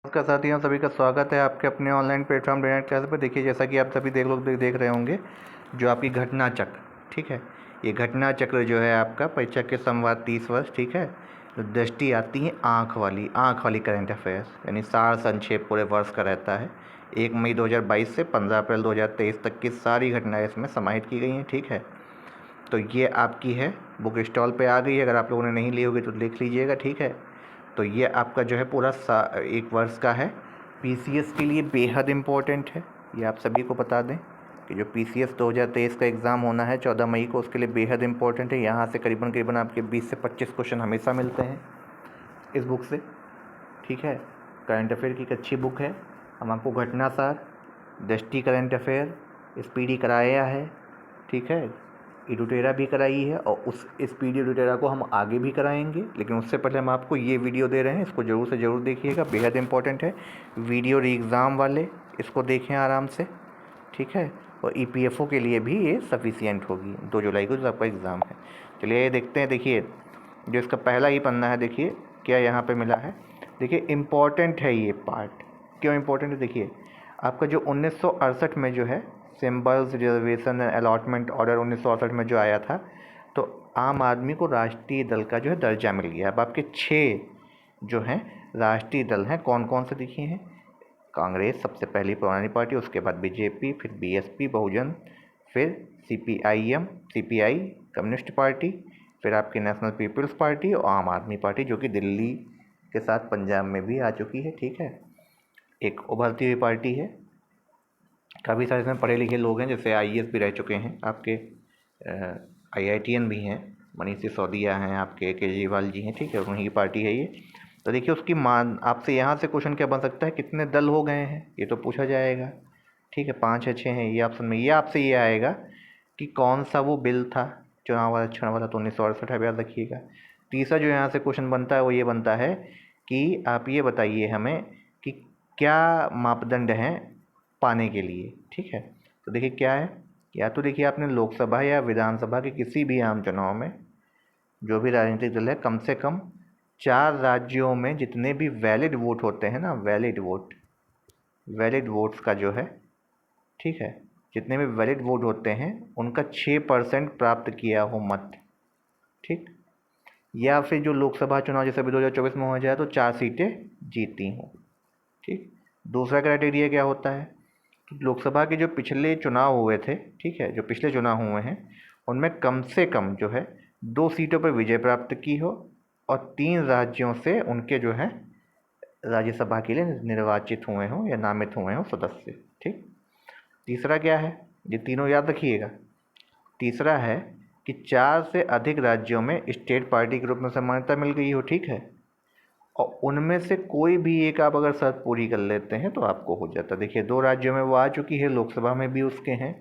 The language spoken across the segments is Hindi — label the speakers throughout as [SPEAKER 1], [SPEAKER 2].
[SPEAKER 1] नमस्कार साथियों, सभी का स्वागत है आपके अपने ऑनलाइन प्लेटफॉर्म डेनेट क्लास पर। देखिए, जैसा कि आप सभी देख रहे होंगे, जो आपकी घटना चक्र, ठीक है, ये घटना चक्र जो है आपका परीक्षा के संवाद 30 वर्ष, ठीक है। तो दृष्टि आती है आँख वाली करंट अफेयर्स, यानी सार संक्षेप पूरे वर्ष का रहता है। 1 मई 2022 से 15 अप्रैल 2023 तक की सारी घटनाएँ इसमें समाहित की गई हैं, ठीक है। तो ये आपकी है, बुक स्टॉल पे आ गई है। अगर आप लोगों ने नहीं ली होगी तो देख लीजिएगा, ठीक है। तो ये आपका जो है पूरा 1 वर्ष का है। पीसीएस के लिए बेहद इम्पोर्टेंट है, ये आप सभी को बता दें कि जो पीसीएस 2023 का एग्ज़ाम होना है 14 मई को, उसके लिए बेहद इम्पोर्टेंट है। यहाँ से करीबन आपके 20 से 25 क्वेश्चन हमेशा मिलते हैं इस बुक से, ठीक है। करंट अफेयर की एक अच्छी बुक है। हम आपको घटना सार, दृष्टि करंट अफेयर, स्पीडी कराया है, ठीक है, एडुटेरा भी कराई है, और उस स्पीडी एडुटेरा को हम आगे भी कराएंगे। लेकिन उससे पहले हम आपको ये वीडियो दे रहे हैं, इसको ज़रूर से ज़रूर देखिएगा, बेहद इंपॉर्टेंट है वीडियो। री एग्ज़ाम वाले इसको देखें आराम से, ठीक है। और ईपीएफओ के लिए भी ये सफिशियंट होगी। 2 जुलाई को जो आपका एग्ज़ाम है। चलिए ये देखते हैं। देखिए, जो इसका पहला ही पन्ना है, देखिए क्या यहाँ पे मिला है। देखिए, इम्पॉर्टेंट है ये पार्ट। क्यों इम्पोर्टेंट है? देखिए, आपका जो 1968 में जो है symbols reservation and allotment order 1968 में जो आया था, तो आम आदमी को राष्ट्रीय दल का जो है दर्जा मिल गया। अब आपके 6 जो हैं राष्ट्रीय दल हैं, कौन कौन से दिखे हैं? कांग्रेस सबसे पहली पुरानी पार्टी, उसके बाद बीजेपी, फिर बीएसपी बहुजन, फिर सीपीआई कम्युनिस्ट पार्टी, फिर आपकी नेशनल पीपल्स पार्टी और आम आदमी पार्टी, जो कि दिल्ली के साथ पंजाब में भी आ चुकी है, ठीक है। एक उभरती हुई पार्टी है। काफ़ी सारे इसमें पढ़े लिखे लोग हैं, जैसे आईएएस भी रह चुके हैं आपके, आईआईटीएन भी हैं, मनीष सिसोदिया हैं, आपके केजरीवाल जी हैं, ठीक है, उन्हीं की पार्टी है ये। तो देखिए, उसकी मान आपसे यहाँ से क्वेश्चन क्या बन सकता है, कितने दल हो गए हैं, ये तो पूछा जाएगा, ठीक है। 5 या 6 हैं ये ऑप्शन में। ये आपसे ये आएगा कि कौन सा वो बिल था चुनाव आरक्षण वाला, तो 1968 है, याद रखिएगा। तीसरा जो यहाँ से क्वेश्चन बनता है वो ये बनता है कि आप ये बताइए हमें कि क्या मापदंड हैं पाने के लिए, ठीक है। तो देखिए क्या है, या तो देखिए आपने लोकसभा या विधानसभा के किसी भी आम चुनाव में जो भी राजनीतिक दल है, कम से कम 4 राज्यों में जितने भी वैलिड वोट होते हैं ना, वैलिड वोट्स का जो है, ठीक है, जितने भी वैलिड वोट होते हैं उनका 6% प्राप्त किया हो मत, ठीक। या फिर जो लोकसभा चुनाव जैसे अभी 2024 में हो जाए तो 4 सीटें जीती हों, ठीक। दूसरा क्राइटेरिया क्या होता है, तो लोकसभा के जो पिछले चुनाव हुए थे, ठीक है, जो पिछले चुनाव हुए हैं उनमें कम से कम जो है 2 सीटों पर विजय प्राप्त की हो, और 3 राज्यों से उनके जो है राज्यसभा के लिए निर्वाचित हुए हों या नामित हुए हों सदस्य, ठीक। तीसरा क्या है, ये तीनों याद रखिएगा। तीसरा है कि 4 से अधिक राज्यों में स्टेट पार्टी के रूप में मान्यता मिल गई हो, ठीक है, और उनमें से कोई भी एक आप अगर शर्त पूरी कर लेते हैं तो आपको हो जाता है। देखिए, 2 राज्यों में वो आ चुकी है, लोकसभा में भी उसके हैं,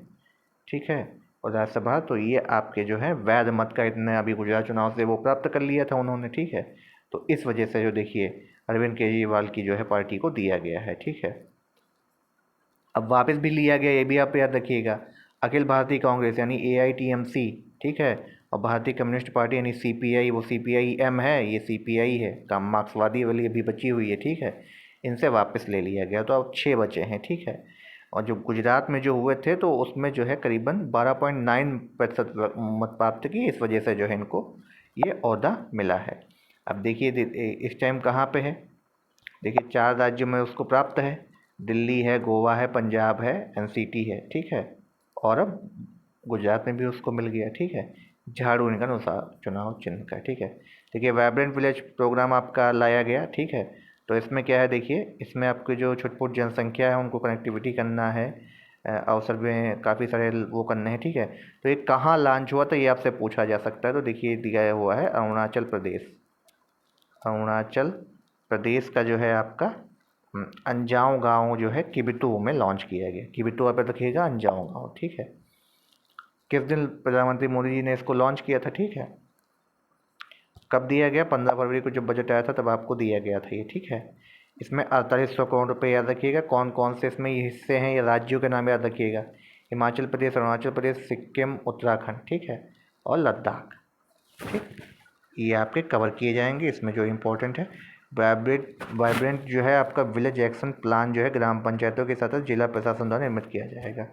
[SPEAKER 1] ठीक है, और राज्यसभा, तो ये आपके जो है वैध मत का इतने अभी गुजरात चुनाव से वो प्राप्त कर लिया था उन्होंने, ठीक है। तो इस वजह से जो देखिए अरविंद केजरीवाल की जो है पार्टी को दिया गया है, ठीक है। अब वापस भी लिया गया, ये भी आप याद रखिएगा। अखिल भारतीय कांग्रेस यानी एआईटीएमसी, ठीक है, और भारतीय कम्युनिस्ट पार्टी यानी सीपीआई, वो सीपीआई-एम है, ये सीपीआई है, काम मार्क्सवादी वाली अभी बची हुई है, ठीक है, इनसे वापस ले लिया गया। तो अब 6 बचे हैं, ठीक है। और जो गुजरात में जो हुए थे तो उसमें जो है करीबन 12.9% मत प्राप्त की, इस वजह से जो है इनको ये ओहदा मिला है। अब देखिए इस टाइम कहाँ पे है, देखिए 4 राज्यों में उसको प्राप्त है, दिल्ली है, गोवा है, पंजाब है, एनसीटी है, ठीक है, और अब गुजरात में भी उसको मिल गया, ठीक है। झाड़ू इनका अनुसार चुनाव चिन्ह का, ठीक है। देखिए, वाइब्रेंट विलेज प्रोग्राम आपका लाया गया, ठीक है। तो इसमें क्या है, देखिए इसमें आपकी जो छुटपुट जनसंख्या है उनको कनेक्टिविटी करना है, अवसर में काफ़ी सारे वो करने हैं, ठीक है। तो ये कहाँ लॉन्च हुआ था ये आपसे पूछा जा सकता है। तो देखिए दिया हुआ है अरुणाचल प्रदेश, अरुणाचल प्रदेश का जो है आपका अंजाव गांव जो है किबिटू में लॉन्च किया गया। किबिटू आप रखिएगा, अंजाव गांव, ठीक है। किस दिन प्रधानमंत्री मोदी जी ने इसको लॉन्च किया था, ठीक है। कब दिया गया? 15 फरवरी को जब बजट आया था तब आपको दिया गया था ये, ठीक है। इसमें 4800 करोड़ रुपये याद रखिएगा। कौन कौन से इसमें ये हिस्से हैं, ये राज्यों के नाम याद रखिएगा। हिमाचल प्रदेश, अरुणाचल प्रदेश, सिक्किम, उत्तराखंड, ठीक है, और लद्दाख, ठीक। ये आपके कवर किए जाएंगे इसमें जो इम्पोर्टेंट है। वाइब्रेंट जो है आपका विलेज एक्शन प्लान जो है ग्राम पंचायतों के साथ जिला प्रशासन द्वारा निर्मित किया जाएगा।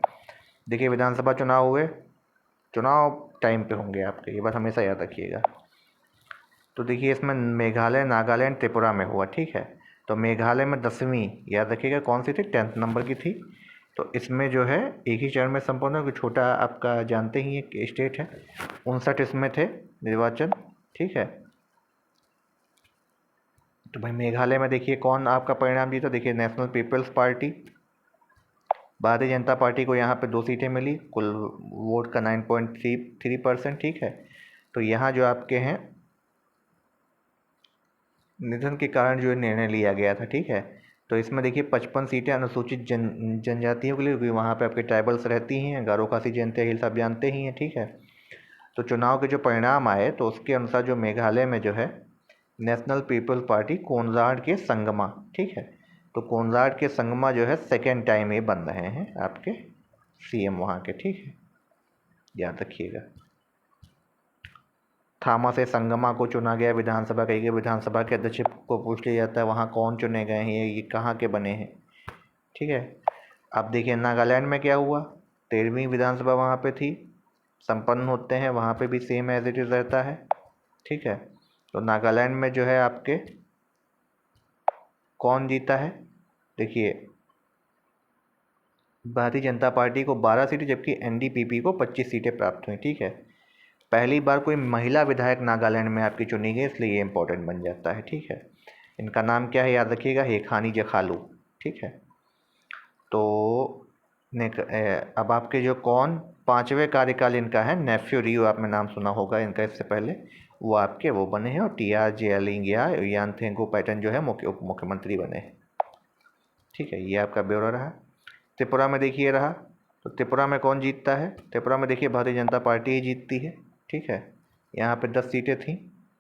[SPEAKER 1] देखिए विधानसभा चुनाव हुए, चुनाव टाइम पे होंगे आपके, ये बात हमेशा याद रखिएगा। तो देखिए इसमें मेघालय, नागालैंड, त्रिपुरा में हुआ, ठीक है। तो मेघालय में 10वीं, याद रखिएगा कौन सी थी, 10th नंबर की थी। तो इसमें जो है एक ही चरण में संपन्न हो, छोटा आपका जानते ही एक स्टेट है, 59 इसमें थे निर्वाचन, ठीक है। तो भाई मेघालय में देखिए कौन आपका परिणाम जीता, देखिए national peoples party, Bharatiya Janata party को यहाँ पे 2 सीटें मिली, कुल वोट का 9.33%, ठीक है। तो यहाँ जो आपके हैं निधन के कारण जो निर्णय लिया गया था, ठीक है। तो इसमें देखिए 55 सीटें अनुसूचित जनजातियों के लिए, क्योंकि वहाँ पे आपके ट्राइबल्स रहती हैं, गारो खासी जयंती हिल सब जानते ही हैं, ठीक है। तो चुनाव के जो परिणाम आए तो उसके अनुसार जो मेघालय में जो है नेशनल पीपल्स पार्टी कोनराड के संगमा, ठीक है। तो कोनराड के संगमा जो है सेकेंड टाइम ये बन रहे हैं आपके सीएम वहाँ के, ठीक है, याद रखिएगा। थामा से संगमा को चुना गया विधानसभा, कही विधानसभा के अध्यक्ष को पूछ लिया जाता है वहाँ कौन चुने गए हैं, ये कहाँ के बने हैं, ठीक है। अब देखिए नागालैंड में क्या हुआ, 13वीं विधानसभा वहाँ पे थी, संपन्न होते हैं वहाँ पे भी सेम एज इट इज़ रहता है, ठीक है। तो नागालैंड में जो है आपके कौन जीता है, देखिए भारतीय जनता पार्टी को 12 सीटें, जबकि एनडीपीपी को 25 सीटें प्राप्त हुई, ठीक है। पहली बार कोई महिला विधायक नागालैंड में आपकी चुनी गई, इसलिए ये इंपॉर्टेंट बन जाता है, ठीक है। इनका नाम क्या है, याद रखिएगा, हेखानी जखालू, ठीक है। तो अब आपके जो कौन 5वें कार्यकाल इनका है, नेफ्यू रियो, आपने नाम सुना होगा इनका इससे पहले, वो आपके वो बने हैं, और टीआर जेलिंगिया यानथेंगो पैटर्न जो है उप मुख्यमंत्री बने हैं, ठीक है। ये आपका ब्यौरा रहा। त्रिपुरा में देखिए रहा, तो त्रिपुरा में कौन जीतता है, त्रिपुरा में देखिए भारतीय जनता पार्टी ही जीतती है, ठीक है। यहाँ पे 10 सीटें थीं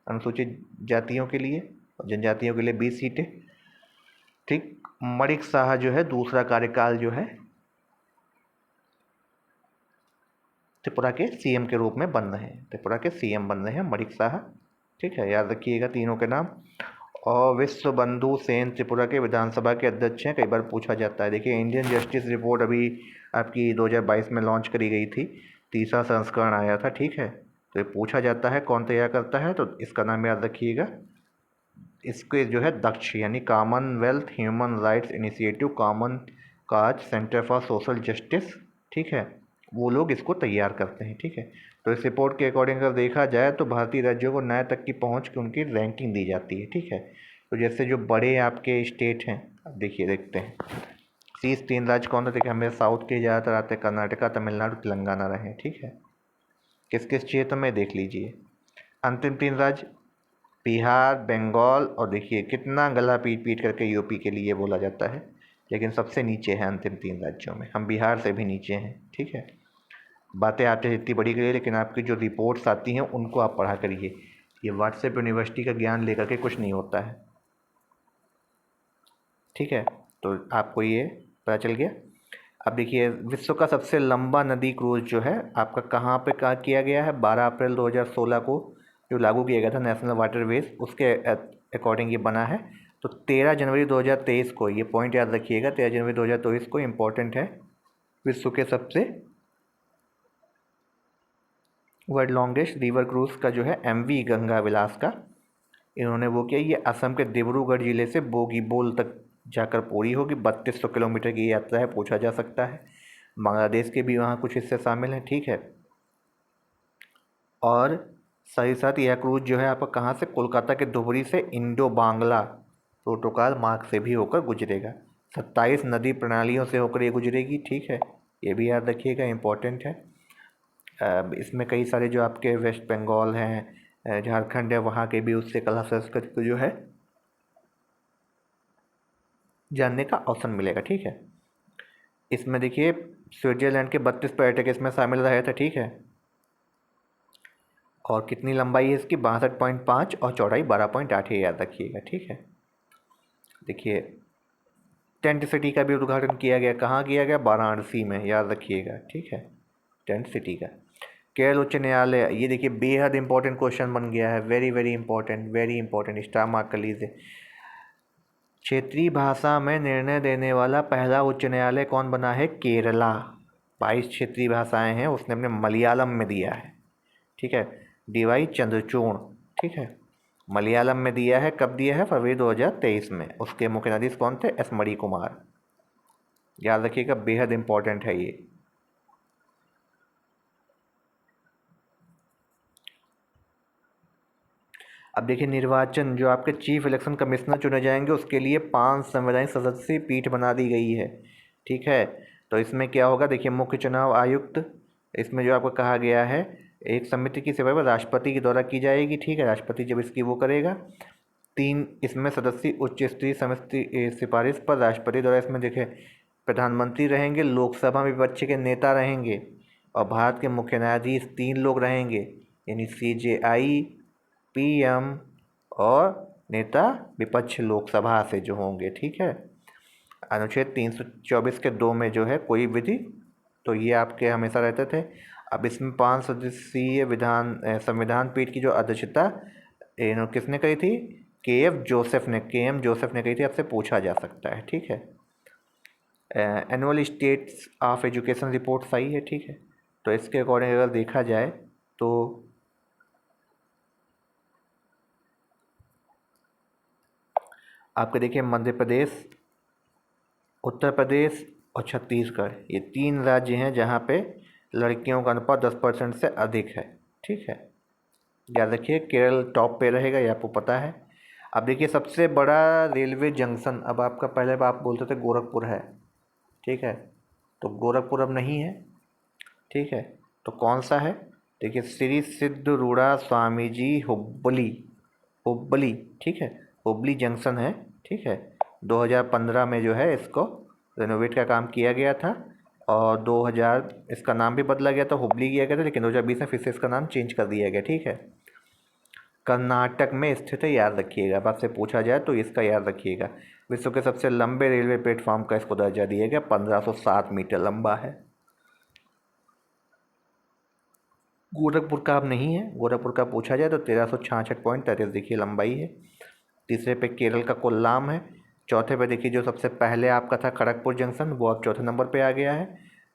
[SPEAKER 1] अनुसूचित जातियों के लिए, और जनजातियों के लिए 20 सीटें, ठीक। मणिक साहा जो है दूसरा कार्यकाल जो है त्रिपुरा के सीएम के रूप में बन रहे हैं, त्रिपुरा के सीएम बन रहे हैं मणिक साहा, ठीक है, याद रखिएगा तीनों के नाम। और विश्व बंधु सेन त्रिपुरा के विधानसभा के अध्यक्ष हैं, कई बार पूछा जाता है। देखिए इंडियन जस्टिस रिपोर्ट अभी आपकी 2022 में लॉन्च करी गई थी, 3रा संस्करण आया था, ठीक है। तो ये पूछा जाता है कौन तैयार करता है, तो इसका नाम याद रखिएगा, इसके जो है दक्ष यानी Commonwealth human rights initiative common cause centre for social justice, ठीक है, वो लोग इसको तैयार करते हैं, ठीक है। तो इस रिपोर्ट के अकॉर्डिंग अगर देखा जाए तो भारतीय राज्यों को न्याय तक की पहुंच की उनकी रैंकिंग दी जाती है, ठीक है। तो जैसे जो बड़े आपके स्टेट हैं, अब देखिए देखते हैं शीर्ष 3 राज्य कौन सा, देखिए हमें साउथ के ज़्यादातर आते हैं, कर्नाटका, तमिलनाडु, तेलंगाना रहे, ठीक है। किस किस क्षेत्र में देख लीजिए, अंतिम 3 राज्य बिहार, बंगाल, और देखिए कितना गला पीट पीट करके यूपी के लिए बोला जाता है, लेकिन सबसे नीचे है अंतिम 3 राज्यों में, हम बिहार से भी नीचे हैं, ठीक है। बातें आपसे जितनी बड़ी करिए, लेकिन आपकी जो रिपोर्ट्स आती हैं उनको आप पढ़ा करिए, ये व्हाट्सएप यूनिवर्सिटी का ज्ञान लेकर के कुछ नहीं होता है, ठीक है। तो आपको ये पता चल गया। अब देखिए विश्व का सबसे लंबा नदी क्रूज जो है आपका कहाँ पे किया गया है, 12 अप्रैल 2016 को जो लागू किया गया था नेशनल वाटरवेज, उसके अकॉर्डिंग ये बना है। तो 13 जनवरी 2023 को, ये पॉइंट याद रखिएगा, 13 जनवरी 2023 को इम्पोर्टेंट है, विश्व के सबसे वर्ल्ड लॉन्गेस्ट रिवर क्रूज का जो है MV गंगा विलास का इन्होंने वो किया, ये असम के डिब्रूगढ़ जिले से बोगीबोल तक जाकर पूरी होगी, 3200 किलोमीटर की यात्रा है, पूछा जा सकता है। बांग्लादेश के भी वहाँ कुछ हिस्से शामिल हैं, ठीक है। और साथ साथ यह क्रूज जो है आपका कहाँ से, कोलकाता के धुबरी से इंडो बांग्ला प्रोटोकॉल मार्ग से भी होकर गुजरेगा, 27 नदी प्रणालियों से होकर ये गुजरेगी, ठीक है। ये भी याद रखिएगा, इम्पोर्टेंट है। इसमें कई सारे जो आपके वेस्ट बंगाल हैं, झारखंड है, वहाँ के भी उससे कला संस्कृति को जो है जानने का अवसर मिलेगा, ठीक है। इसमें देखिए स्विट्जरलैंड के 32 पर्यटक इसमें शामिल रहे थे, ठीक है। और कितनी लंबाई है इसकी, 62.5, और चौड़ाई 12.8 है, याद रखिएगा, ठीक है। देखिए टेंट सिटी का भी उद्घाटन किया गया, कहाँ किया गया, वाराणसी में, याद रखिएगा, ठीक है, टेंट सिटी का। केरल उच्च न्यायालय, ये देखिए बेहद इंपॉर्टेंट क्वेश्चन बन गया है, very very important, very important, star mark कर लीजिए। क्षेत्रीय भाषा में निर्णय देने वाला पहला उच्च न्यायालय कौन बना है? केरला। 22 क्षेत्रीय भाषाएं हैं, उसने अपने मलयालम में दिया है, ठीक है। DY चंद्रचूड़, ठीक है, मलयालम में दिया है। कब दिया है? फरवरी 2023 में। उसके मुख्य न्यायाधीश कौन थे? S मणिकुमार। याद रखिएगा, बेहद इंपॉर्टेंट है ये। अब देखिए, निर्वाचन जो आपके चीफ इलेक्शन कमिश्नर चुने जाएंगे उसके लिए 5 संवैधानिक सदस्यीय पीठ बना दी गई है, ठीक है। तो इसमें क्या होगा? देखिए, मुख्य चुनाव आयुक्त, इसमें जो आपको कहा गया है, एक समिति की सेवा राष्ट्रपति के द्वारा की जाएगी, ठीक है। राष्ट्रपति जब इसकी वो करेगा। 3 इसमें सदस्यीय उच्च स्तरीय समिति सिफारिश पर राष्ट्रपति द्वारा, इसमें देखिए प्रधानमंत्री रहेंगे, लोकसभा में विपक्ष के नेता रहेंगे और भारत के मुख्य न्यायाधीश 3 लोग रहेंगे, यानी CJI, PM और नेता विपक्ष लोकसभा से जो होंगे, ठीक है। अनुच्छेद 324 के 2 में जो है कोई विधि, तो ये आपके हमेशा रहते थे। अब इसमें 5 सदस्यीय संविधान पीठ की जो अध्यक्षता किसने करी थी? KM जोसेफ ने कही थी। आपसे पूछा जा सकता है, ठीक है। Annual status of education reports आई है, ठीक है। तो इसके अकॉर्डिंग अगर देखा जाए तो आपके देखिए मध्य प्रदेश, उत्तर प्रदेश और छत्तीसगढ़, ये 3 राज्य हैं जहाँ पे लड़कियों का अनुपात 10% से अधिक है, ठीक है। याद रखिए, केरल टॉप पे रहेगा, ये आपको पता है। अब देखिए, सबसे बड़ा रेलवे जंक्शन, अब आपका पहले आप बोलते थे गोरखपुर है, ठीक है, तो गोरखपुर अब नहीं है, ठीक है। तो कौन सा है? देखिए, श्री सिद्धरूढ़ा स्वामी जी हुबली, ठीक है, हुबली जंक्शन है, ठीक है। 2015 में जो है इसको रेनोवेट का काम किया गया था और 2000 इसका नाम भी बदला गया था, हुबली किया गया था, लेकिन 2020 में फिर से इसका नाम चेंज कर दिया गया, ठीक है। कर्नाटक में स्थित है, याद रखिएगा। अब आपसे पूछा जाए तो इसका याद रखिएगा। विश्व के सबसे लंबे रेलवे प्लेटफॉर्म का इसको दर्जा दिया गया, 1507 मीटर लंबा है। गोरखपुर का अब नहीं है, गोरखपुर का पूछा जाए तो 1366.33 देखिए लंबाई है। तीसरे पे केरल का कोल्लाम है। चौथे पे देखिए जो सबसे पहले आपका था खड़गपुर जंक्शन, वो अब चौथे नंबर पे आ गया है।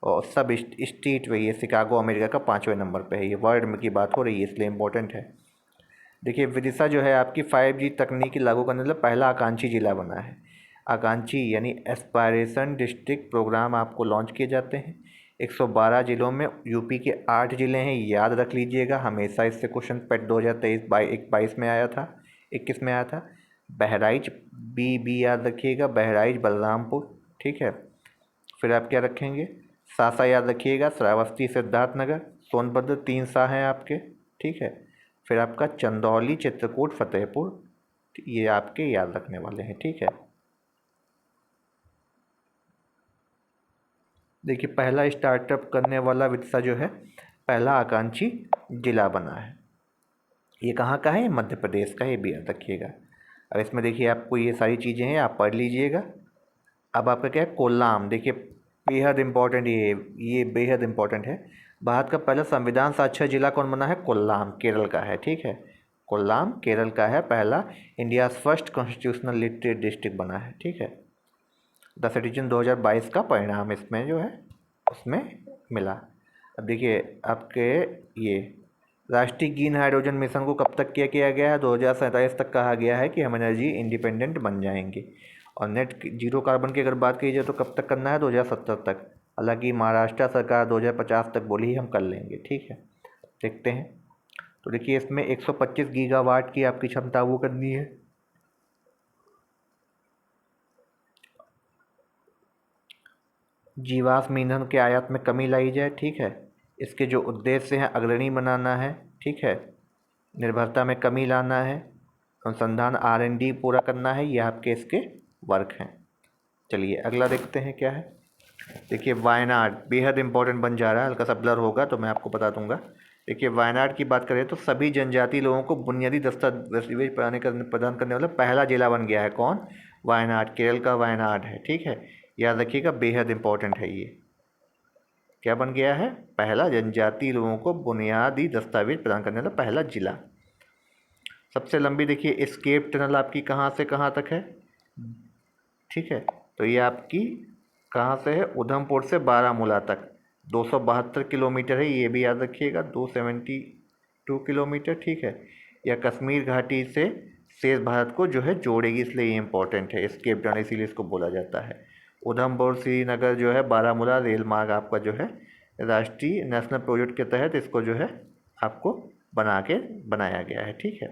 [SPEAKER 1] और सब स्ट्रीट वे ये शिकागो अमेरिका का 5वें नंबर पे है। ये वर्ल्ड में की बात हो रही है, इसलिए इम्पोर्टेंट है। देखिए, विदिशा जो है आपकी 5G तकनीकी लागू करने वाला पहला आकांक्षी जिला बना है। आकांक्षी यानी एस्पायरेशन डिस्ट्रिक्ट प्रोग्राम आपको लॉन्च किए जाते हैं 112 जिलों में। यूपी के 8 ज़िले हैं, याद रख लीजिएगा, हमेशा इससे क्वेश्चन पेट 2023-22 में आया था, 21 में आया था। बहराइच बी याद रखिएगा, बहराइच बलरामपुर, ठीक है। फिर आप क्या रखेंगे? सासा याद रखिएगा, श्रावस्ती सिद्धार्थनगर, सोनभद्र 3 सा हैं आपके, ठीक है। फिर आपका चंदौली चित्रकूट फतेहपुर, ये आपके याद रखने वाले हैं, ठीक है। देखिए, पहला स्टार्टअप करने वाला विदिशा जो है पहला आकांक्षी जिला बना है। ये कहाँ का है? मध्य प्रदेश का, ये भी याद रखिएगा। अब इसमें देखिए आपको ये सारी चीज़ें हैं, आप पढ़ लीजिएगा। अब आपका क्या है? कोल्लाम, देखिए बेहद इम्पोर्टेंट, ये बेहद इम्पोर्टेंट है। भारत का पहला संविधान साक्षर जिला कौन बना है? कोल्लाम, केरल का है, ठीक है। कोल्लाम केरल का है, पहला India first constitutional literate district बना है, ठीक है। द सिटीजन 2022 का परिणाम इसमें जो है उसमें मिला। अब देखिए आपके ये राष्ट्रीय ग्रीन हाइड्रोजन मिशन को कब तक किया गया है? 2047 तक कहा गया है कि हम एनर्जी इंडिपेंडेंट बन जाएंगे। और नेट जीरो कार्बन की अगर बात की जाए तो कब तक करना है? 2070 तक। हालांकि महाराष्ट्र सरकार 2050 तक बोली हम कर लेंगे, ठीक है। देखते हैं। तो देखिए इसमें 125 गीगावाट की आपकी क्षमता वो करनी है। जीवाश्म ईंधन के आयात में कमी लाई जाए, ठीक है। इसके जो उद्देश्य हैं, अग्रणी बनाना है, ठीक है, निर्भरता में कमी लाना है, अनुसंधान R&D पूरा करना है, ये आपके इसके वर्क हैं। चलिए अगला देखते हैं क्या है। देखिए वायनाड बेहद इंपॉर्टेंट बन जा रहा है, हल्का सा ब्लर होगा तो मैं आपको बता दूंगा। देखिए वायनाड की बात करें तो सभी जनजाति लोगों को बुनियादी दस्तावेज प्रदान करने वाला पहला जिला बन गया है। कौन? वायनाड, केरल का वायनाड है, ठीक है। याद रखिएगा, बेहद इंपॉर्टेंट है ये। क्या बन गया है? पहला जनजाति लोगों को बुनियादी दस्तावेज प्रदान करने वाला पहला जिला। सबसे लंबी देखिए एस्केप टनल आपकी कहाँ से कहाँ तक है? ठीक है। तो ये आपकी कहाँ से है, उधमपुर से बारामूला तक 272 किलोमीटर है, ये भी याद रखिएगा, 272 किलोमीटर, ठीक है। या कश्मीर घाटी से शेष भारत को जो है जोड़ेगी, इसलिए ये इंपॉर्टेंट है, एस्केप जॉन इसीलिए इसको बोला जाता है। उधमपुर श्रीनगर जो है बारामूला रेल मार्ग आपका जो है राष्ट्रीय नेशनल प्रोजेक्ट के तहत इसको जो है आपको बनाया गया है, ठीक है।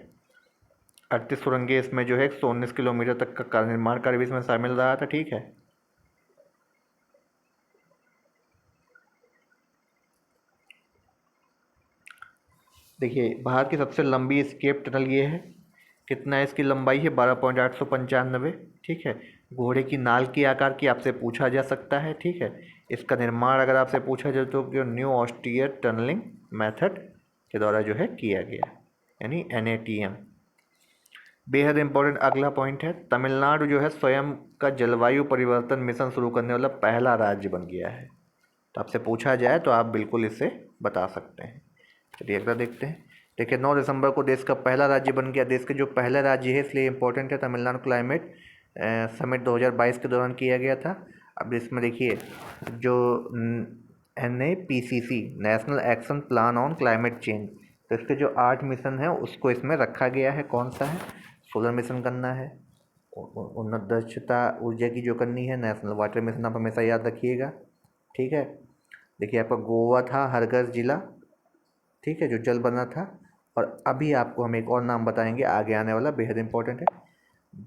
[SPEAKER 1] 38 सुरंगें इसमें जो है 119 किलोमीटर तक का कार्य निर्माण कार्य भी इसमें शामिल रहा था, ठीक है। देखिए भारत की सबसे लंबी स्केप टनल ये है, कितना है इसकी लंबाई है 12.895, ठीक है। घोड़े की नाल के आकार की आपसे पूछा जा सकता है, ठीक है। इसका निर्माण अगर आपसे पूछा जाए तो न्यू ऑस्टियर टनलिंग मेथड के द्वारा जो है किया गया, यानी NATM। बेहद इंपॉर्टेंट अगला पॉइंट है, तमिलनाडु जो है स्वयं का जलवायु परिवर्तन मिशन शुरू करने वाला पहला राज्य बन गया है। तो आपसे पूछा जाए तो आप बिल्कुल इसे बता सकते हैं। चलिए अगला देखते हैं। देखिए 9 दिसंबर को देश का पहला राज्य बन गया, देश के जो पहला राज्य है इसलिए इम्पोर्टेंट है। तमिलनाडु क्लाइमेट समिट 2022 के दौरान किया गया था। अब इसमें देखिए जो NAPCC national action plan on climate change, तो इसके जो 8 मिशन है उसको इसमें रखा गया है। कौन सा है, सोलर मिशन करना है, उन्नत दक्षता ऊर्जा की जो करनी है, नेशनल वाटर मिशन आप हमेशा याद रखिएगा, ठीक है। देखिए आपका गोवा था, हर घर जिला, ठीक है, जो जल बना था। और अभी आपको हम एक और नाम बताएंगे आगे आने वाला, बेहद इंपॉर्टेंट है,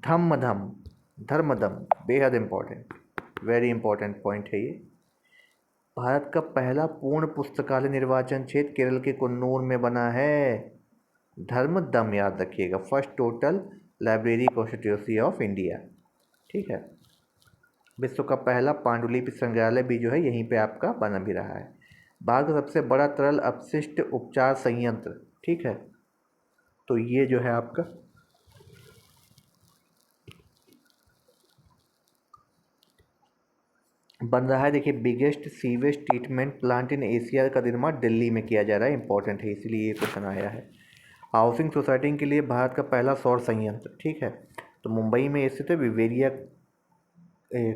[SPEAKER 1] धर्मदम, बेहद इंपॉर्टेंट, वेरी इंपॉर्टेंट पॉइंट है ये। भारत का पहला पूर्ण पुस्तकालय निर्वाचन क्षेत्र केरल के कुन्नूर में बना है, धर्मदम याद रखिएगा, first total library constituency of India, ठीक है। विश्व का पहला पांडुलिपि संग्रहालय भी जो है यहीं पे आपका बना भी रहा है। भारत का सबसे बड़ा तरल अपशिष्ट उपचार संयंत्र, ठीक है, तो ये जो है आपका बन रहा है। देखिए biggest sewage treatment plant in Asia का निर्माण दिल्ली में किया जा रहा है, इंपॉर्टेंट है इसीलिए ये क्वेश्चन आया है। हाउसिंग सोसाइटी के लिए भारत का पहला सौर संयंत्र, ठीक है, तो मुंबई में स्थित है विवेरिया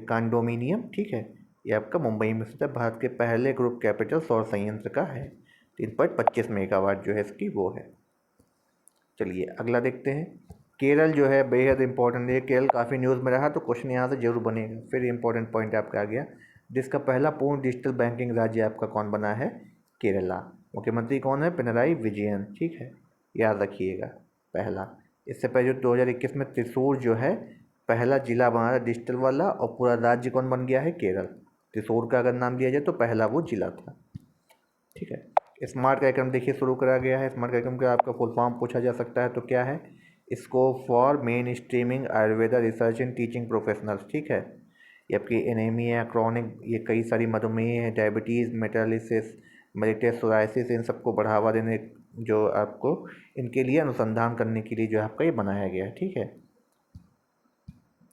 [SPEAKER 1] कंडोमिनियम, ठीक है, ये आपका मुंबई में स्थित है। भारत के पहले ग्रुप कैपिटल सौर संयंत्र का है, 3.25 मेगावाट जो है इसकी वो है। चलिए अगला देखते हैं। केरल जो है बेहद इंपॉर्टेंट है, केरल काफ़ी न्यूज़ में रहा तो क्वेश्चन यहाँ से जरूर बनेगा। फिर इंपॉर्टेंट पॉइंट आपका आ गया, जिसका पहला पूर्ण डिजिटल बैंकिंग राज्य आपका कौन बना है, केरला। मुख्यमंत्री कौन है, पिनराई विजयन, ठीक है, याद रखिएगा पहला। इससे पहले जो 2021 में त्रिशूर जो है पहला जिला बना था डिजिटल वाला, और पूरा राज्य कौन बन गया है, केरल। त्रिशूर का अगर नाम दिया जाए तो पहला वो जिला था, ठीक है। स्मार्ट कार्यक्रम देखिए शुरू करा गया है, स्मार्ट कार्यक्रम का आपका फुल फॉर्म पूछा जा सकता है तो क्या है, scope for main streaming Ayurveda research and teaching professionals, ठीक है। ये आपकी एनीमिया, क्रॉनिक, ये कई सारी मधुमेह है, डायबिटीज़, मेटालिसिस, मेलिटस, सोराइसिस, इन सबको बढ़ावा देने जो आपको इनके लिए अनुसंधान करने के लिए जो आपका ये बनाया गया है, ठीक है।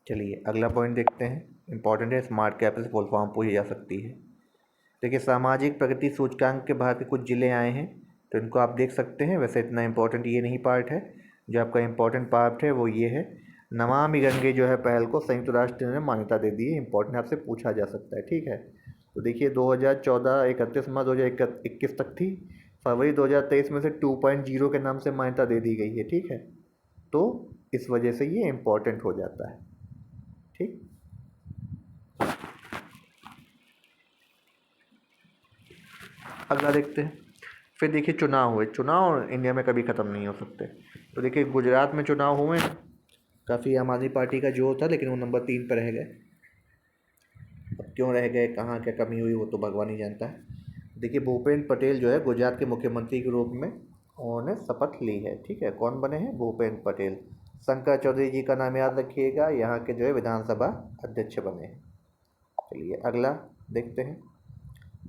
[SPEAKER 1] चलिए अगला पॉइंट देखते हैं, इंपॉर्टेंट है, स्मार्ट कैपिटल फुल फॉर्म पूछी जा सकती है। देखिए सामाजिक प्रगति सूचकांक के भारत के कुछ ज़िले आए हैं तो इनको आप देख सकते हैं। वैसे इतना इंपॉर्टेंट ये नहीं पार्ट है, जो आपका इंपॉर्टेंट पार्ट है वो ये है, नमामि गंगे जो है पहल को संयुक्त राष्ट्र ने मान्यता दे दी है, इंपॉर्टेंट आपसे पूछा जा सकता है, ठीक है। तो देखिए 2014 31 मार्च 2021 तक थी, फरवरी 2023 में से 2.0 के नाम से मान्यता दे दी गई है, ठीक है। तो इस वजह से ये इम्पोर्टेंट हो जाता है, ठीक। अगला देखते हैं। फिर देखिए चुनाव हुए, चुनाव इंडिया में कभी ख़त्म नहीं हो सकते। तो देखिए गुजरात में चुनाव हुए, काफ़ी आम आदमी पार्टी का जोर था लेकिन वो नंबर 3 पर रह गए। अब क्यों रह गए, कहाँ क्या कमी हुई वो तो भगवान ही जानता है। देखिए भूपेंद्र पटेल जो है गुजरात के मुख्यमंत्री के रूप में उन्होंने शपथ ली है, ठीक है। कौन बने हैं, भूपेंद्र पटेल। शंकर चौधरी जी का नाम याद रखिएगा, यहाँ के जो है विधानसभा अध्यक्ष बने हैं। चलिए अगला देखते हैं।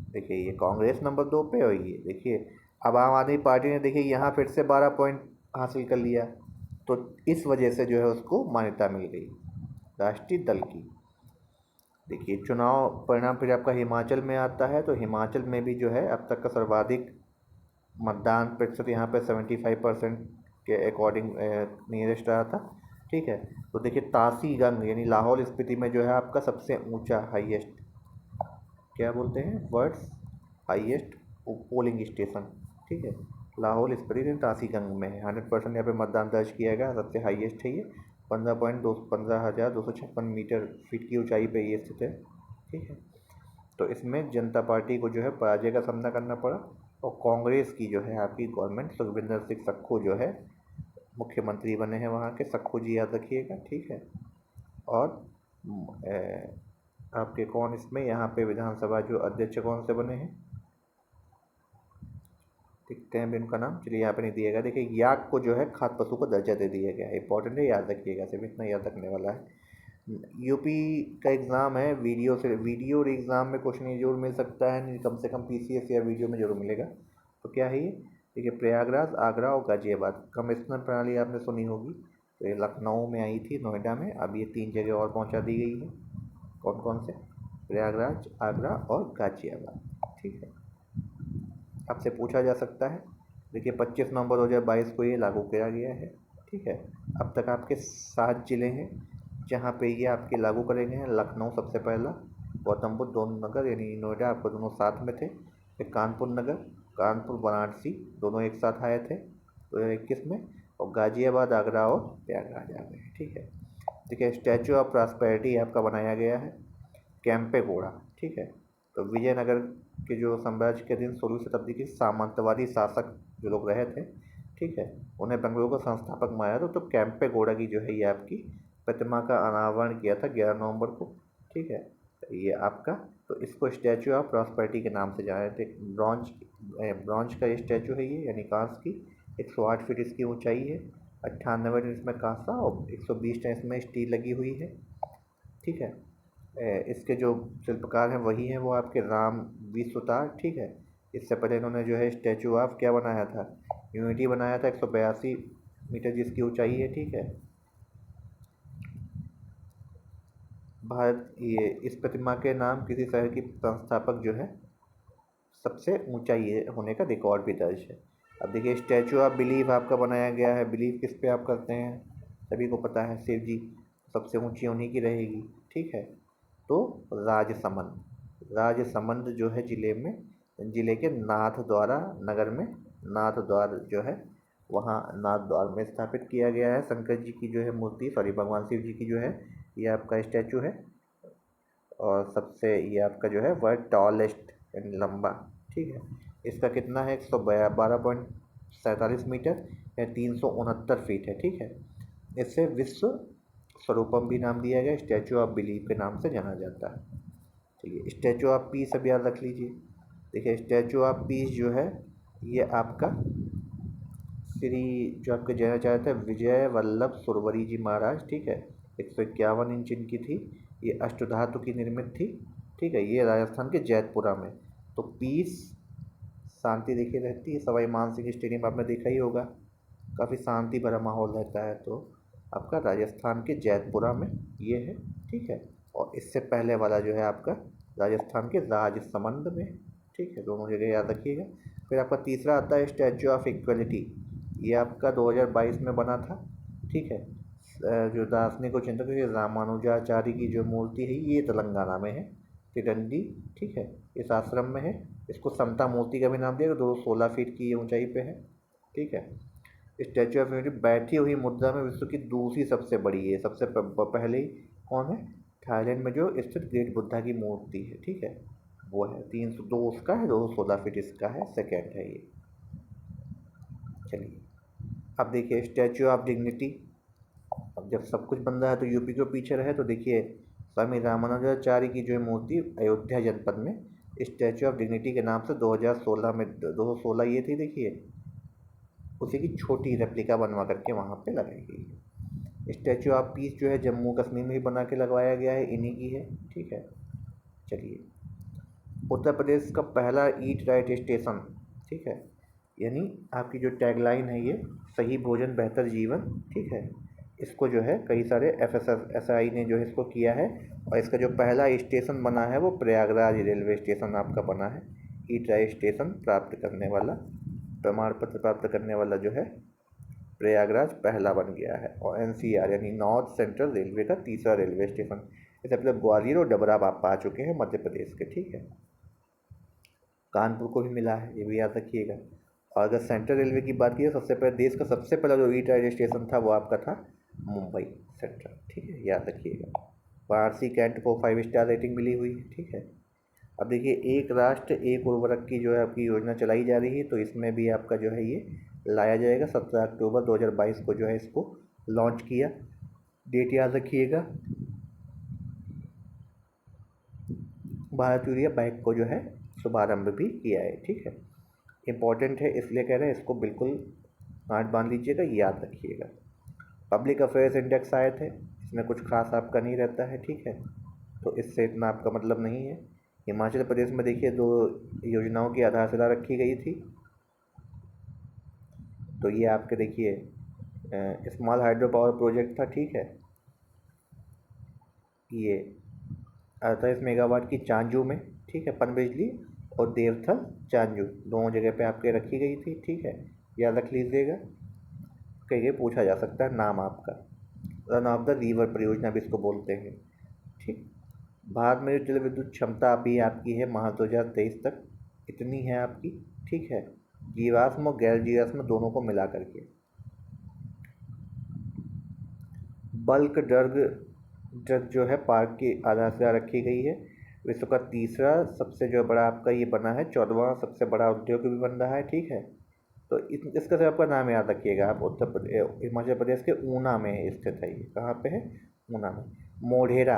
[SPEAKER 1] देखिए ये कांग्रेस नंबर 2 पे, और ये देखिए अब आम आदमी पार्टी ने देखिए यहाँ फिर से 12 पॉइंट हासिल कर लिया, तो इस वजह से जो है उसको मान्यता मिल गई राष्ट्रीय दल की। देखिए चुनाव परिणाम फिर आपका हिमाचल में आता है, तो हिमाचल में भी जो है अब तक का सर्वाधिक मतदान प्रतिशत यहाँ पे 75% के अकॉर्डिंग नियरेस्ट रहा था, ठीक है। तो देखिए तासी गंग यानी लाहौल स्पीति में जो है आपका सबसे ऊंचा हाईएस्ट, क्या बोलते हैं वर्ड्स, हाईएस्ट पोलिंग स्टेशन, ठीक है, लाहौल स्पीति तासी गंग में है। 100% यहाँ पे मतदान दर्ज किया गया, सबसे हाईएस्ट है ये। 15,256 मीटर फीट की ऊंचाई पे ये स्थित है, ठीक है। तो इसमें जनता पार्टी को जो है पराजय का सामना करना पड़ा, और कांग्रेस की जो है आपकी गवर्नमेंट, सुखविंदर सिंह सक्खू जो है मुख्यमंत्री बने हैं वहाँ के, सक्खू जी याद रखिएगा, ठीक है। और आपके कौन इसमें यहाँ पे विधानसभा जो अध्यक्ष कौन से बने हैं, देखते हैं इनका नाम, चलिए यहाँ पे नहीं दिएगा। देखिए याक को जो है खाद्य पशु को दर्जा दे दिया गया है, इंपॉर्टेंट है, याद रखिएगा, सिर्फ इतना याद रखने वाला है। यूपी का एग्ज़ाम है, वीडियो और एग्ज़ाम में क्वेश्चन ये जरूर मिल सकता है, नहीं कम से कम पीसीएस या वीडियो में जरूर मिलेगा। तो क्या है ये, देखिए प्रयागराज, आगरा और गाजियाबाद। कमिश्नर प्रणाली आपने सुनी होगी, तो ये लखनऊ में आई थी, नोएडा में, अब ये 3 जगह और पहुंचा दी गई है। कौन कौन से, प्रयागराज, आगरा और गाजियाबाद, ठीक है। आपसे पूछा जा सकता है, देखिए 25 नवंबर 2022 को ये लागू किया गया है, ठीक है। अब तक आपके 7 जिले हैं जहाँ पे ये आपके लागू करे गए हैं। लखनऊ सबसे पहला, गौतम बुद्ध दोनों नगर यानी नोएडा आपको दोनों साथ में थे, फिर कानपुर नगर, कानपुर वाराणसी दोनों एक साथ आए थे 2021 में, और गाजियाबाद, आगरा और प्रयागराज आ गए, ठीक है। देखिए स्टैचू ऑफ प्रॉस्पेरिटी आपका बनाया गया है कैंपे गौड़ा, ठीक है। तो विजयनगर के जो साम्राज्य के दिन 16वीं शताब्दी के सामंतवादी शासक जो लोग रहे थे, ठीक है, उन्हें बेंगलुरु का संस्थापक माना था। तो कैंपे गौड़ा की जो है ये आपकी प्रतिमा का अनावरण किया था 11 नवंबर को, ठीक है। ये आपका, तो इसको स्टैचू ऑफ प्रॉस्पेरिटी के नाम से जाना थे। ब्रॉन्ज का ये स्टैचू है ये, यानी कांस की, 108 फीट इसकी ऊंचाई है, 98 इसमें कांसा और 120 टन इसमें स्टील लगी हुई है, ठीक है। इसके जो शिल्पकार हैं वही हैं वो आपके राम विश्वतार, ठीक है। इससे पहले इन्होंने जो है स्टैचू ऑफ क्या बनाया था, यूनिटी बनाया था, 182 मीटर जिसकी ऊंचाई है, ठीक है। भारत, ये इस प्रतिमा के नाम किसी शहर की संस्थापक जो है सबसे ऊंचाई होने का रिकॉर्ड भी दर्ज है। अब देखिए स्टैचू ऑफ बिलीफ आपका बनाया गया है, बिलीफ किस पे आप करते हैं सभी को पता है, शिव जी, सबसे ऊंची उन्हीं की रहेगी, ठीक है। तो राजसमंद जो है जिले के नाथद्वारा नगर में, नाथद्वार जो है वहाँ नाथद्वार में स्थापित किया गया है शंकर जी की जो है मूर्ति, सॉरी भगवान शिव जी की जो है ये आपका स्टैचू है। और सबसे ये आपका जो है वह टॉलेस्ट यानी लंबा, ठीक है। इसका कितना है, 112.47 मीटर या 369 फीट है, ठीक है। इससे विश्व स्वरूपम भी नाम दिया गया, स्टैचू ऑफ बिलीफ के नाम से जाना जाता है। चलिए स्टैचू ऑफ पीस अब याद रख लीजिए। देखिए स्टैचू ऑफ पीस जो है ये आपका श्री जो आपके जयनाचार्य थे विजय वल्लभ सुरवरी जी महाराज, ठीक है, 151 इंच इनकी थी, ये अष्टधातु की निर्मित थी, ठीक है। ये राजस्थान के जैतपुरा में। तो पीस शांति देखिए रहती है, सवाई मान सिंह स्टेडियम आपने देखा ही होगा, काफ़ी शांति भरा माहौल रहता है। तो आपका राजस्थान के जैतपुरा में ये है, ठीक है। और इससे पहले वाला जो है आपका राजस्थान के राजसमंद में, ठीक है, दोनों जगह याद रखिएगा। फिर आपका तीसरा आता है स्टैचू ऑफ इक्वलिटी, ये आपका 2022 में बना था, ठीक है। जो दार्शनिक और चिंतक रामानुजाचार्य की जो मूर्ति है ये तेलंगाना में है, तिरंडी, ठीक है, इस आश्रम में है। इसको समता मूर्ति का भी नाम दिया, 216 फीट की ऊंचाई पे है, ठीक है। स्टैचू ऑफ यूनिटी बैठी हुई मुद्रा में विश्व की दूसरी सबसे बड़ी है, सबसे पहले कौन है, थाईलैंड में जो स्थित ग्रेट बुद्धा की मूर्ति है, ठीक है, वो है 302 उसका है, 216 फीट इसका है, सेकेंड है ये। चलिए अब देखिए स्टैचू ऑफ डिग्निटी, अब जब सब कुछ बन रहा है तो यूपी को पीछे रहे, तो देखिए स्वामी रामानुजाचार्य की जो मूर्ति अयोध्या जनपद में स्टैचू ऑफ डिग्निटी के नाम से 2016 में 216 ये थी, देखिए उसी की छोटी रेप्लिका बनवा करके वहाँ पे लगाई गई है। स्टैचू ऑफ पीस जो है जम्मू कश्मीर में ही बना के लगवाया गया है, इन्हीं की है, ठीक है। चलिए उत्तर प्रदेश का पहला ईट राइट स्टेशन, ठीक है, यानी आपकी जो टैगलाइन है ये सही भोजन बेहतर जीवन, ठीक है, इसको जो है कई सारे FSSAI ने जो है इसको किया है। और इसका जो पहला स्टेशन बना है वो प्रयागराज रेलवे स्टेशन आपका बना है, ईट राइट स्टेशन प्राप्त करने वाला, प्रमाण पत्र प्राप्त करने वाला जो है प्रयागराज पहला बन गया है। और NCR यानी नॉर्थ सेंट्रल रेलवे का तीसरा रेलवे स्टेशन। इससे मतलब ग्वालियर और डबरा आप पा चुके हैं मध्य प्रदेश के, ठीक है। कानपुर को भी मिला है, ये भी याद रखिएगा। और अगर सेंट्रल रेलवे की बात की तो सबसे पहले देश का सबसे पहला जो रीटायर स्टेशन था वो आपका था मुंबई सेंट्रल, ठीक है, याद रखिएगा। वाराणसी कैंट को 5 स्टार रेटिंग मिली हुई है, ठीक है। अब देखिए, एक राष्ट्र एक उर्वरक की जो है आपकी योजना चलाई जा रही है, तो इसमें भी आपका जो है ये लाया जाएगा। 17 अक्टूबर 2022 को जो है इसको लॉन्च किया। डेट याद रखिएगा। भारत यूरिया बैंक को जो है शुभारंभ भी किया है, ठीक है। इम्पॉर्टेंट है इसलिए कह रहे हैं, इसको बिल्कुल गांठ बांध लीजिएगा, याद रखिएगा। पब्लिक अफेयर्स इंडेक्स आए थे, इसमें कुछ खास आपका नहीं रहता है, ठीक है, तो इससे इतना आपका मतलब नहीं है। हिमाचल प्रदेश में देखिए 2 योजनाओं की आधारशिला रखी गई थी, तो ये आपके देखिए स्मॉल हाइड्रो पावर प्रोजेक्ट था, ठीक है। ये 28 मेगावाट की चांजू में, ठीक है, पनबिजली, और देवथल चांजू दोनों जगह पे आपके रखी गई थी, ठीक है, याद रख लीजिएगा। कहीं पूछा जा सकता है नाम आपका। रन ऑफ द रिवर परियोजना भी इसको बोलते हैं, ठीक। भारत में जो जल विद्युत क्षमता अभी आपकी है मार्च 2023 तक इतनी है आपकी, ठीक है, जीवाश्म और गैर जीवाश्म दोनों को मिला करके। बल्क ड्रग जो है पार्क की आधारशिला रखी गई है। विश्व का तीसरा सबसे जो बड़ा आपका ये बना है, 14वां सबसे बड़ा उद्योग भी बन रहा है, ठीक है। तो इसका सिर्फ आपका नाम याद रखिएगा आप। हिमाचल प्रदेश के ऊना में स्थित है ये। कहाँ पे है? ऊना में। मोढेरा,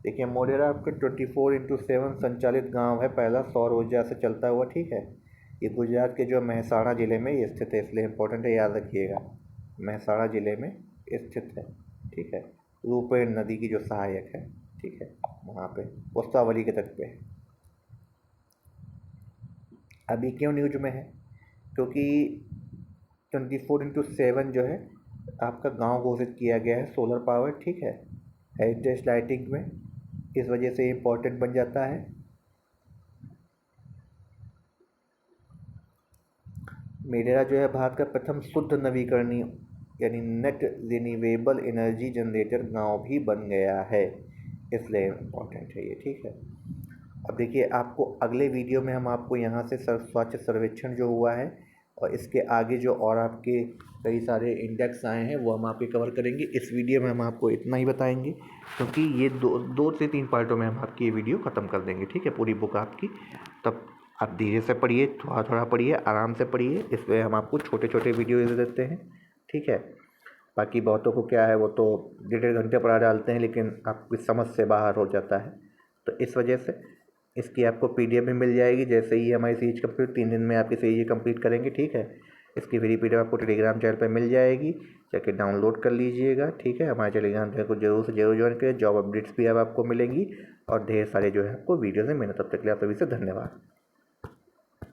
[SPEAKER 1] देखिए मोढेरा आपका 24/7 संचालित गांव है, पहला सौर ऊर्जा से चलता हुआ, ठीक है। ये गुजरात के जो मेहसाणा ज़िले में ये स्थित है, इसलिए इम्पोर्टेंट है, याद रखिएगा। मेहसाणा ज़िले में स्थित है, ठीक है। रूपेण नदी की जो सहायक है, ठीक है, वहाँ पे गोदावरी के तट पे है। अभी क्यों न्यूज में है? क्योंकि 24/7 जो है आपका गांव घोषित किया गया है सोलर पावर, ठीक है, हेरिटेज लाइटिंग में, इस वजह से इम्पोर्टेंट बन जाता है। मेडेरा जो है भारत का प्रथम शुद्ध नवीकरणीय यानी नेट रिन्यूएबल एनर्जी जनरेटर गांव भी बन गया है, इसलिए इम्पोर्टेंट है ये, ठीक है। अब देखिए, आपको अगले वीडियो में हम आपको यहाँ से स्वच्छ सर्वेक्षण जो हुआ है और इसके आगे जो और आपके कई सारे इंडेक्स आए हैं वो हम आपके कवर करेंगे। इस वीडियो में हम आपको इतना ही बताएंगे, क्योंकि ये 2 से 3 पार्टों में हम आपकी ये वीडियो ख़त्म कर देंगे, ठीक है, पूरी बुक आपकी। तब आप धीरे से पढ़िए, थोड़ा थोड़ा पढ़िए, आराम से पढ़िए, इसलिए हम आपको छोटे छोटे वीडियो दे देते हैं, ठीक है। बाकी बहुतों को क्या है, वो तो 1.5 घंटे पढ़ा डालते हैं, लेकिन आपकी समझ से बाहर हो जाता है, तो इस वजह से इसकी आपको PDF भी मिल जाएगी। जैसे ही हमारी सीरीज कंप्लीट 3 दिन में आपकी सीरीज कंप्लीट करेंगे, ठीक है। इसकी फ्री PDF आपको टेलीग्राम चैनल पर मिल जाएगी, जाके डाउनलोड कर लीजिएगा, ठीक है। हमारे टेलीग्राम चैनल को जरूर से जरूर ज्वाइन करें, जॉब अपडेट्स भी अब आपको मिलेंगी और ढेर सारे जो है आपको वीडियोज़ में मिलें। तब तक के लिए आप सभी से धन्यवाद।